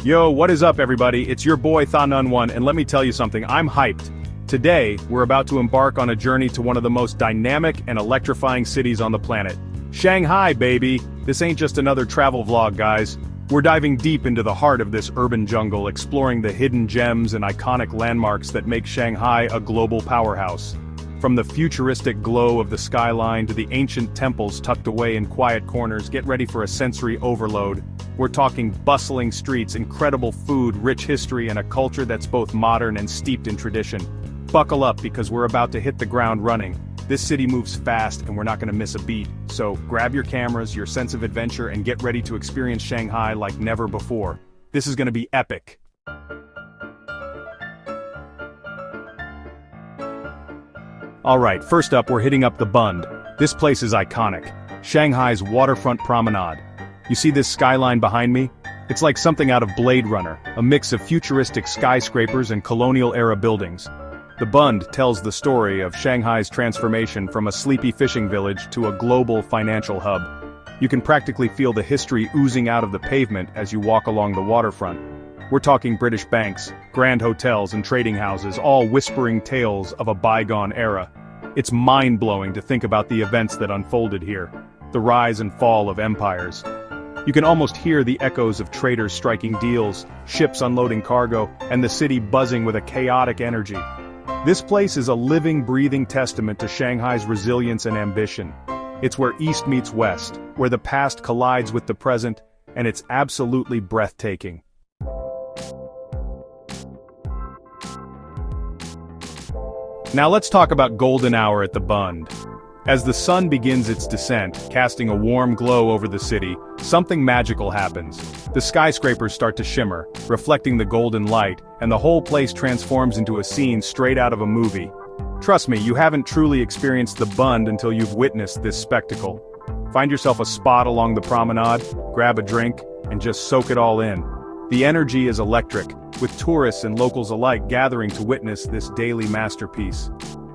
Yo, what is up everybody? It's your boy Thanun1 and let me tell you something, I'm hyped. Today, we're about to embark on a journey to one of the most dynamic and electrifying cities on the planet. Shanghai, baby! This ain't just another travel vlog, guys. We're diving deep into the heart of this urban jungle, exploring the hidden gems and iconic landmarks that make Shanghai a global powerhouse. From the futuristic glow of the skyline to the ancient temples tucked away in quiet corners, get ready for a sensory overload. We're talking bustling streets, incredible food, rich history, and a culture that's both modern and steeped in tradition. Buckle up because we're about to hit the ground running. This city moves fast and we're not gonna miss a beat. So grab your cameras, your sense of adventure, and get ready to experience Shanghai like never before. This is gonna be epic. Alright, first up we're hitting up the Bund. This place is iconic. Shanghai's waterfront promenade. You see this skyline behind me? It's like something out of Blade Runner, a mix of futuristic skyscrapers and colonial-era buildings. The Bund tells the story of Shanghai's transformation from a sleepy fishing village to a global financial hub. You can practically feel the history oozing out of the pavement as you walk along the waterfront. We're talking British banks, grand hotels and trading houses, all whispering tales of a bygone era. It's mind-blowing to think about the events that unfolded here, the rise and fall of empires. You can almost hear the echoes of traders striking deals, ships unloading cargo, and the city buzzing with a chaotic energy. This place is a living, breathing testament to Shanghai's resilience and ambition. It's where East meets West, where the past collides with the present, and it's absolutely breathtaking. Now let's talk about golden hour at the Bund. As the sun begins its descent, casting a warm glow over the city, something magical happens. The skyscrapers start to shimmer, reflecting the golden light, and the whole place transforms into a scene straight out of a movie. Trust me, you haven't truly experienced the Bund until you've witnessed this spectacle. Find yourself a spot along the promenade, grab a drink, and just soak it all in. The energy is electric, with tourists and locals alike gathering to witness this daily masterpiece.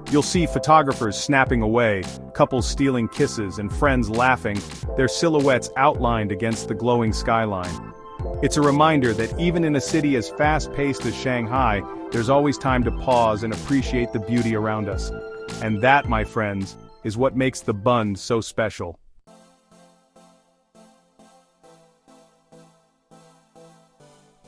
You'll see photographers snapping away, couples stealing kisses, and friends laughing, their silhouettes outlined against the glowing skyline. It's a reminder that even in a city as fast-paced as Shanghai, there's always time to pause and appreciate the beauty around us. And that, my friends, is what makes the Bund so special.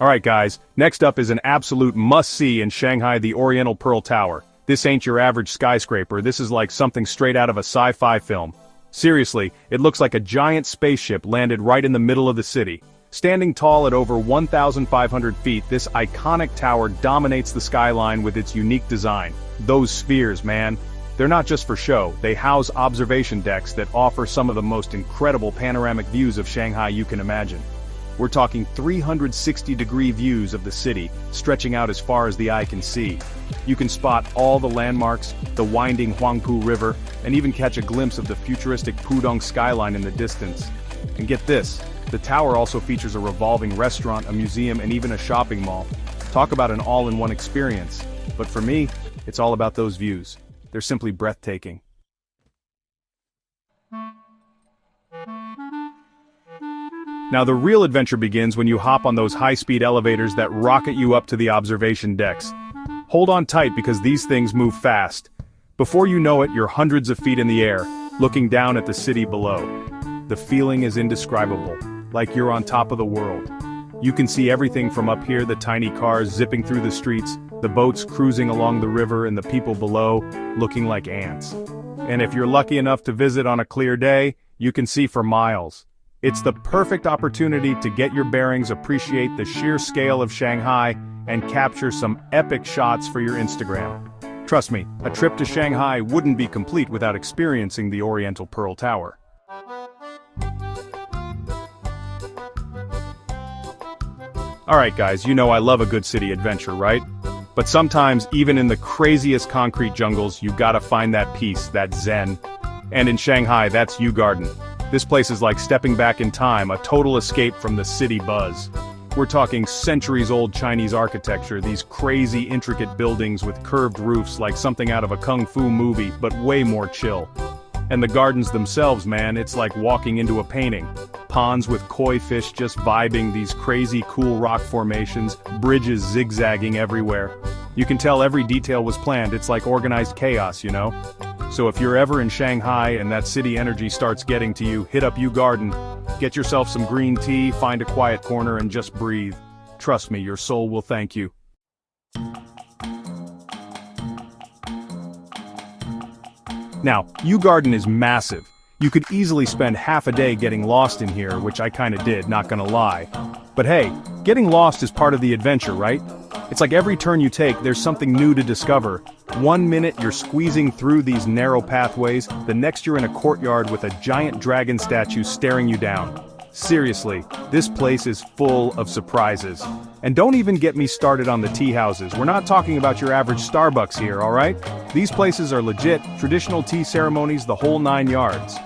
Alright guys, next up is an absolute must-see in Shanghai, the Oriental Pearl Tower. This ain't your average skyscraper, this is like something straight out of a sci-fi film. Seriously, it looks like a giant spaceship landed right in the middle of the city. Standing tall at over 1,500 feet, this iconic tower dominates the skyline with its unique design. Those spheres, man. They're not just for show, they house observation decks that offer some of the most incredible panoramic views of Shanghai you can imagine. We're talking 360-degree views of the city, stretching out as far as the eye can see. You can spot all the landmarks, the winding Huangpu River, and even catch a glimpse of the futuristic Pudong skyline in the distance. And get this, the tower also features a revolving restaurant, a museum, and even a shopping mall. Talk about an all-in-one experience. But for me, it's all about those views. They're simply breathtaking. Now the real adventure begins when you hop on those high-speed elevators that rocket you up to the observation decks. Hold on tight because these things move fast. Before you know it, you're hundreds of feet in the air, looking down at the city below. The feeling is indescribable, like you're on top of the world. You can see everything from up here, the tiny cars zipping through the streets, the boats cruising along the river, and the people below looking like ants. And if you're lucky enough to visit on a clear day, you can see for miles. It's the perfect opportunity to get your bearings, appreciate the sheer scale of Shanghai, and capture some epic shots for your Instagram. Trust me, a trip to Shanghai wouldn't be complete without experiencing the Oriental Pearl Tower. Alright guys, you know I love a good city adventure, right? But sometimes, even in the craziest concrete jungles, you gotta find that peace, that zen. And in Shanghai, that's Yuyuan Garden. This place is like stepping back in time, a total escape from the city buzz. We're talking centuries-old Chinese architecture, these crazy intricate buildings with curved roofs like something out of a kung fu movie, but way more chill. And the gardens themselves, man, it's like walking into a painting. ponds with koi fish just vibing, these crazy cool rock formations, bridges zigzagging everywhere. You can tell every detail was planned, it's like organized chaos, you know? So if you're ever in Shanghai and that city energy starts getting to you, hit up Yuyuan Garden. Get yourself some green tea, find a quiet corner and just breathe. Trust me, your soul will thank you. Now, Yuyuan Garden is massive. You could easily spend half a day getting lost in here, which I kinda did, not gonna lie. But hey, getting lost is part of the adventure, right? It's like every turn you take, there's something new to discover. One minute you're squeezing through these narrow pathways, the next you're in a courtyard with a giant dragon statue staring you down. Seriously, this place is full of surprises. And don't even get me started on the tea houses. We're not talking about your average Starbucks here, alright? These places are legit, traditional tea ceremonies, the whole 9 yards.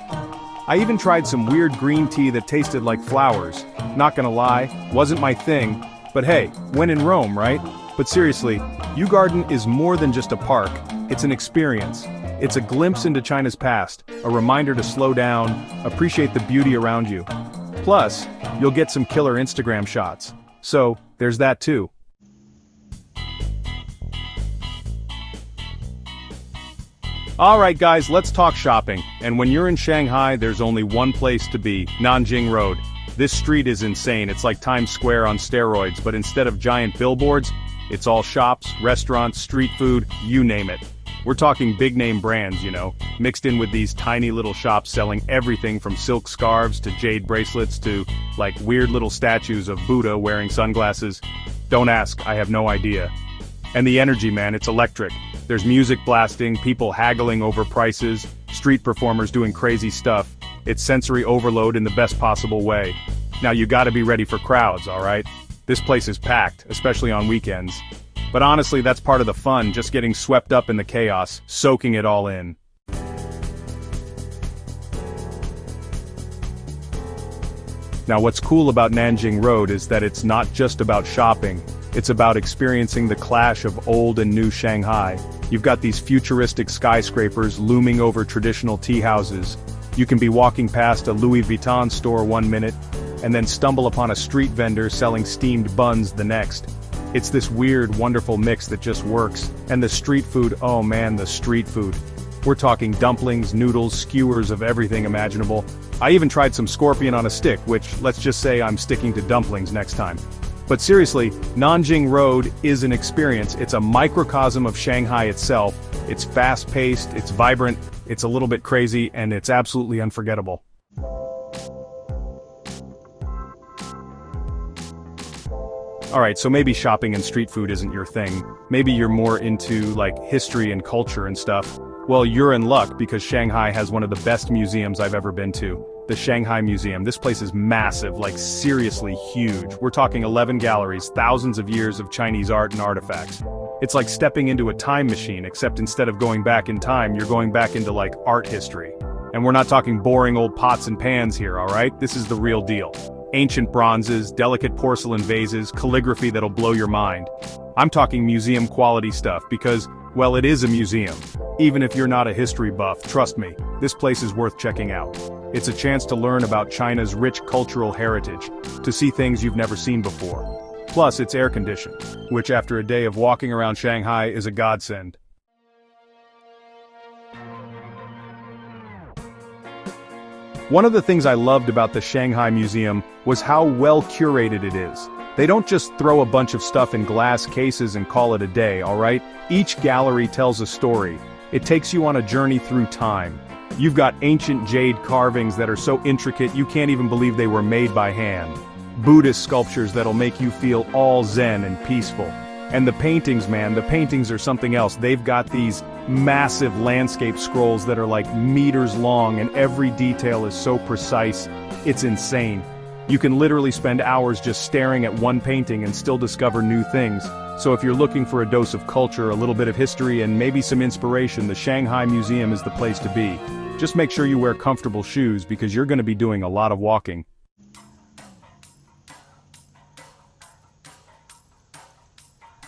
I even tried some weird green tea that tasted like flowers. Not gonna lie, wasn't my thing, but hey, when in Rome, right? But seriously, Yuyuan Garden is more than just a park, it's an experience. It's a glimpse into China's past, a reminder to slow down, appreciate the beauty around you. Plus, you'll get some killer Instagram shots. So, there's that too. Alright guys, let's talk shopping. And when you're in Shanghai, there's only one place to be, Nanjing Road. This street is insane, it's like Times Square on steroids, but instead of giant billboards, it's all shops, restaurants, street food, you name it. We're talking big-name brands, you know, mixed in with these tiny little shops selling everything from silk scarves to jade bracelets to, like, weird little statues of Buddha wearing sunglasses. Don't ask, I have no idea. And the energy, man, it's electric. There's music blasting, people haggling over prices, street performers doing crazy stuff. It's sensory overload in the best possible way. Now you gotta be ready for crowds, alright? This place is packed, especially on weekends. But honestly, that's part of the fun, just getting swept up in the chaos, soaking it all in. Now what's cool about Nanjing Road is that it's not just about shopping, it's about experiencing the clash of old and new Shanghai. You've got these futuristic skyscrapers looming over traditional tea houses. You can be walking past a Louis Vuitton store one minute, and then stumble upon a street vendor selling steamed buns the next. It's this weird, wonderful mix that just works. And the street food, oh man, the street food. We're talking dumplings, noodles, skewers of everything imaginable. I even tried some scorpion on a stick, which, let's just say I'm sticking to dumplings next time. But seriously, Nanjing Road is an experience. It's a microcosm of Shanghai itself. It's fast-paced, it's vibrant, it's a little bit crazy, and it's absolutely unforgettable. Alright, so maybe shopping and street food isn't your thing. Maybe you're more into, like, history and culture and stuff. Well, you're in luck because Shanghai has one of the best museums I've ever been to. The Shanghai Museum. This place is massive, like seriously huge. We're talking 11 galleries, thousands of years of Chinese art and artifacts. It's like stepping into a time machine, except instead of going back in time, you're going back into like art history. And we're not talking boring old pots and pans here, alright? This is the real deal. Ancient bronzes, delicate porcelain vases, calligraphy that'll blow your mind. I'm talking museum quality stuff because, well, it is a museum. Even if you're not a history buff, trust me, this place is worth checking out. It's a chance to learn about China's rich cultural heritage, to see things you've never seen before. Plus, it's air-conditioned, which after a day of walking around Shanghai is a godsend. One of the things I loved about the Shanghai Museum was how well curated it is. They don't just throw a bunch of stuff in glass cases and call it a day, alright? Each gallery tells a story. It takes you on a journey through time. You've got ancient jade carvings that are so intricate you can't even believe they were made by hand. Buddhist sculptures that'll make you feel all zen and peaceful. And the paintings, man, the paintings are something else. They've got these massive landscape scrolls that are like meters long and every detail is so precise, it's insane. You can literally spend hours just staring at one painting and still discover new things. So if you're looking for a dose of culture, a little bit of history, and maybe some inspiration, the Shanghai Museum is the place to be. Just make sure you wear comfortable shoes because you're going to be doing a lot of walking.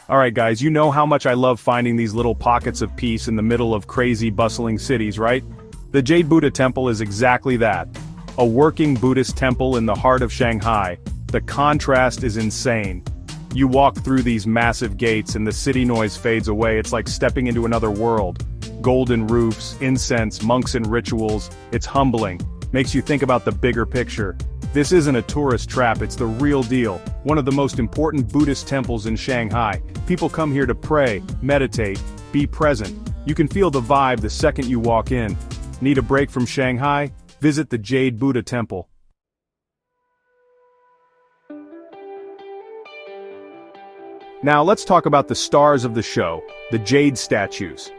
Alright guys, you know how much I love finding these little pockets of peace in the middle of crazy bustling cities, right? The Jade Buddha Temple is exactly that. A working Buddhist temple in the heart of Shanghai. The contrast is insane. You walk through these massive gates and the city noise fades away. It's like stepping into another world. Golden roofs, incense, monks and rituals. It's humbling. Makes you think about the bigger picture. This isn't a tourist trap, it's the real deal. One of the most important Buddhist temples in Shanghai. People come here to pray, meditate, be present. You can feel the vibe the second you walk in. Need a break from Shanghai? Visit the Jade Buddha Temple. Now let's talk about the stars of the show, the jade statues.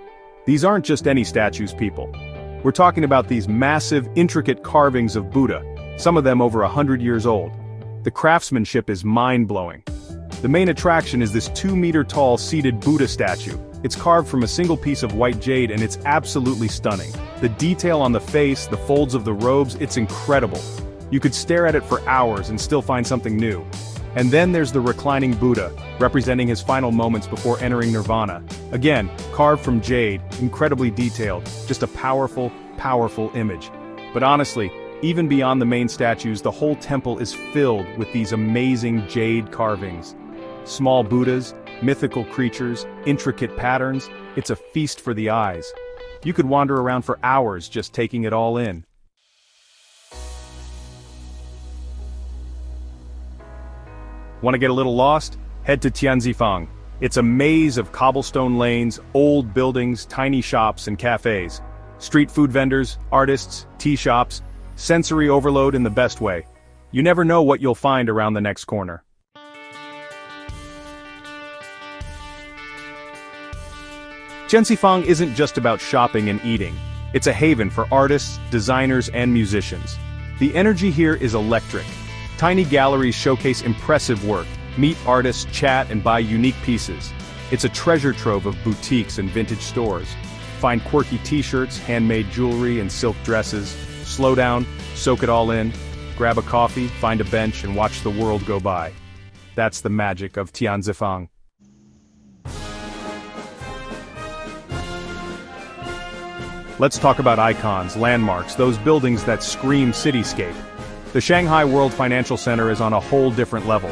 These aren't just any statues, people. We're talking about these massive, intricate carvings of Buddha, some of them over 100 years old. The craftsmanship is mind-blowing. The main attraction is this 2-meter-tall seated Buddha statue. It's carved from a single piece of white jade and it's absolutely stunning. The detail on the face, the folds of the robes, it's incredible. You could stare at it for hours and still find something new. And then there's the reclining Buddha, representing his final moments before entering nirvana. Again, carved from jade, incredibly detailed, just a powerful, powerful image. But honestly, even beyond the main statues, the whole temple is filled with these amazing jade carvings. Small Buddhas, mythical creatures, intricate patterns, it's a feast for the eyes. You could wander around for hours just taking it all in. Want to get a little lost? Head to Tianzifang. It's a maze of cobblestone lanes, old buildings, tiny shops and cafes. Street food vendors, artists, tea shops. Sensory overload in the best way. You never know what you'll find around the next corner. Tianzifang isn't just about shopping and eating. It's a haven for artists, designers and musicians. The energy here is electric. Tiny galleries showcase impressive work, meet artists, chat and buy unique pieces. It's a treasure trove of boutiques and vintage stores. Find quirky t-shirts, handmade jewelry and silk dresses. Slow down, soak it all in, grab a coffee, find a bench and watch the world go by. That's the magic of Tianzifang. Let's talk about icons, landmarks, those buildings that scream cityscape. The Shanghai World Financial Center is on a whole different level.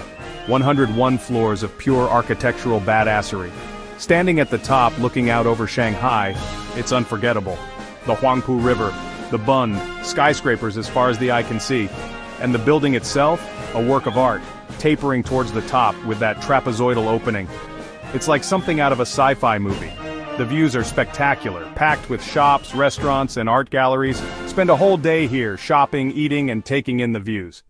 101 floors of pure architectural badassery. Standing at the top looking out over Shanghai, it's unforgettable. The Huangpu River, the Bund, skyscrapers as far as the eye can see. And the building itself, a work of art, tapering towards the top with that trapezoidal opening. It's like something out of a sci-fi movie. The views are spectacular, packed with shops, restaurants, and art galleries. Spend a whole day here, shopping, eating, and taking in the views.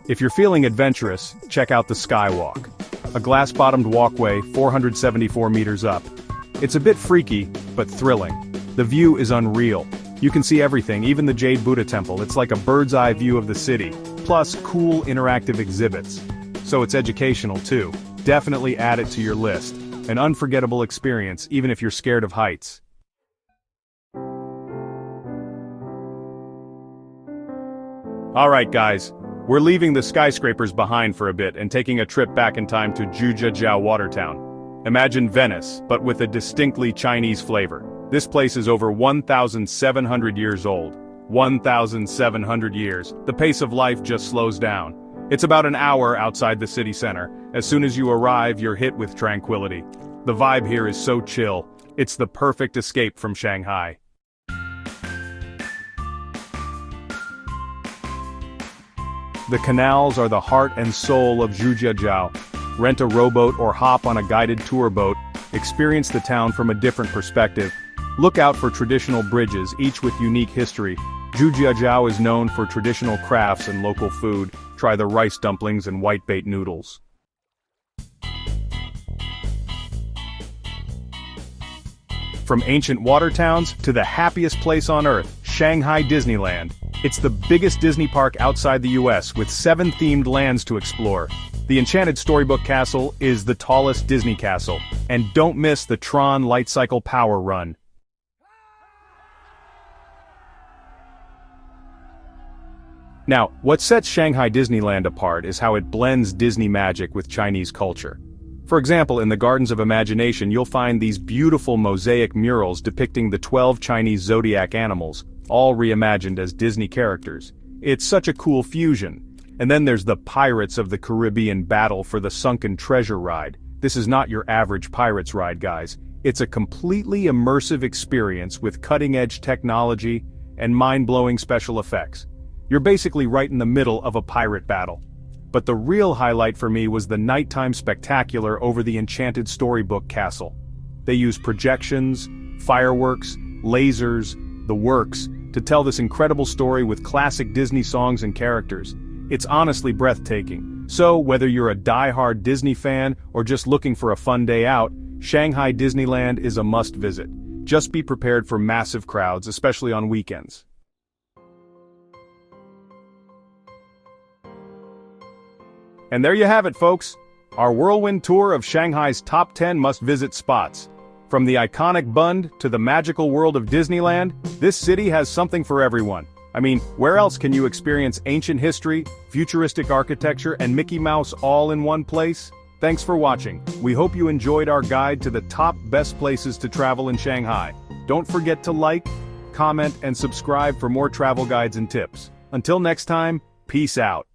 If you're feeling adventurous, check out the Skywalk. A glass-bottomed walkway, 474 meters up. It's a bit freaky, but thrilling. The view is unreal. You can see everything, even the Jade Buddha Temple. It's like a bird's-eye view of the city. Plus, cool, interactive exhibits. So it's educational too. Definitely add it to your list. An unforgettable experience, even if you're scared of heights. Alright guys, we're leaving the skyscrapers behind for a bit and taking a trip back in time to Zhujiajiao Watertown. Imagine Venice, but with a distinctly Chinese flavor. This place is over 1,700 years old. 1,700 years. The pace of life just slows down. It's about an hour outside the city center. As soon as you arrive, you're hit with tranquility. The vibe here is so chill. It's the perfect escape from Shanghai. The canals are the heart and soul of Zhujiajiao. Rent a rowboat or hop on a guided tour boat. Experience the town from a different perspective. Look out for traditional bridges, each with unique history. Zhujiajiao is known for traditional crafts and local food. Try the rice dumplings and whitebait noodles. From ancient water towns to the happiest place on earth, Shanghai Disneyland. It's the biggest Disney park outside the US with 7 themed lands to explore. The Enchanted Storybook Castle is the tallest Disney castle. And don't miss the Tron Light Cycle Power Run. Now, what sets Shanghai Disneyland apart is how it blends Disney magic with Chinese culture. For example, in the Gardens of Imagination you'll find these beautiful mosaic murals depicting the 12 Chinese zodiac animals, all reimagined as Disney characters. It's such a cool fusion. And then there's the Pirates of the Caribbean Battle for the Sunken Treasure ride. This is not your average pirates ride, guys. It's a completely immersive experience with cutting-edge technology and mind-blowing special effects. You're basically right in the middle of a pirate battle. But the real highlight for me was the nighttime spectacular over the enchanted storybook castle. They use projections, fireworks, lasers, the works, to tell this incredible story with classic Disney songs and characters. It's honestly breathtaking. So, whether you're a die-hard Disney fan or just looking for a fun day out, Shanghai Disneyland is a must-visit. Just be prepared for massive crowds, especially on weekends. And there you have it, folks. Our whirlwind tour of Shanghai's top 10 must-visit spots. From the iconic Bund to the magical world of Disneyland, this city has something for everyone. I mean, where else can you experience ancient history, futuristic architecture, and Mickey Mouse all in one place? Thanks for watching. We hope you enjoyed our guide to the top best places to travel in Shanghai. Don't forget to like, comment, and subscribe for more travel guides and tips. Until next time, peace out.